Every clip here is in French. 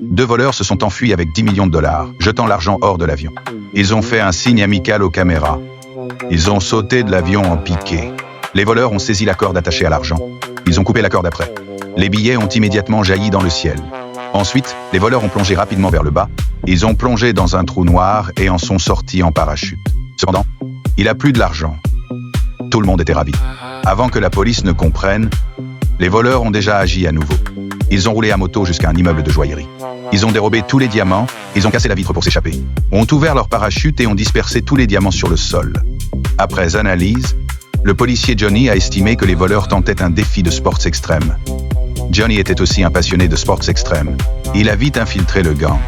2 voleurs se sont enfuis avec 10 millions de dollars, jetant l'argent hors de l'avion. Ils ont fait un signe amical aux caméras. Ils ont sauté de l'avion en piqué. Les voleurs ont saisi la corde attachée à l'argent. Ils ont coupé la corde après. Les billets ont immédiatement jailli dans le ciel. Ensuite, les voleurs ont plongé rapidement vers le bas. Ils ont plongé dans un trou noir et en sont sortis en parachute. Cependant, il a plus de l'argent. Tout le monde était ravi. Avant que la police ne comprenne, les voleurs ont déjà agi à nouveau. Ils ont roulé à moto jusqu'à un immeuble de joaillerie. Ils ont dérobé tous les diamants, ils ont cassé la vitre pour s'échapper. Ont ouvert leur parachute et ont dispersé tous les diamants sur le sol. Après analyse, le policier Johnny a estimé que les voleurs tentaient un défi de sports extrême. Johnny était aussi un passionné de sports extrêmes. Il a vite infiltré le gang.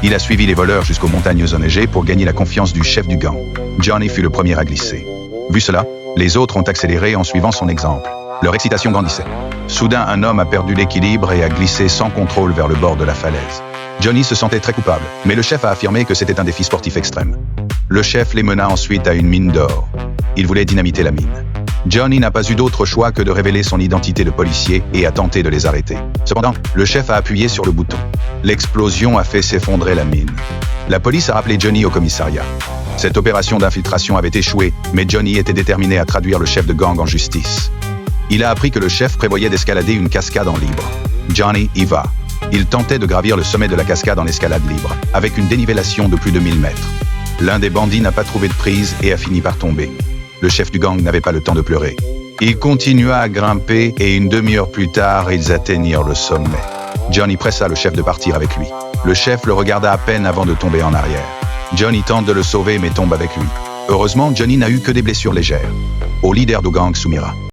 Il a suivi les voleurs jusqu'aux montagnes enneigées pour gagner la confiance du chef du gang. Johnny fut le premier à glisser. Vu cela, les autres ont accéléré en suivant son exemple. Leur excitation grandissait. Soudain, un homme a perdu l'équilibre et a glissé sans contrôle vers le bord de la falaise. Johnny se sentait très coupable, mais le chef a affirmé que c'était un défi sportif extrême. Le chef les mena ensuite à une mine d'or. Il voulait dynamiter la mine. Johnny n'a pas eu d'autre choix que de révéler son identité de policier et a tenté de les arrêter. Cependant, le chef a appuyé sur le bouton. L'explosion a fait s'effondrer la mine. La police a rappelé Johnny au commissariat. Cette opération d'infiltration avait échoué, mais Johnny était déterminé à traduire le chef de gang en justice. Il a appris que le chef prévoyait d'escalader une cascade en libre. Johnny y va. Il tentait de gravir le sommet de la cascade en escalade libre, avec une dénivellation de plus de 1000 mètres. L'un des bandits n'a pas trouvé de prise et a fini par tomber. Le chef du gang n'avait pas le temps de pleurer. Il continua à grimper et une demi-heure plus tard, ils atteignirent le sommet. Johnny pressa le chef de partir avec lui. Le chef le regarda à peine avant de tomber en arrière. Johnny tente de le sauver mais tombe avec lui. Heureusement, Johnny n'a eu que des blessures légères. Au leader du gang Soumira.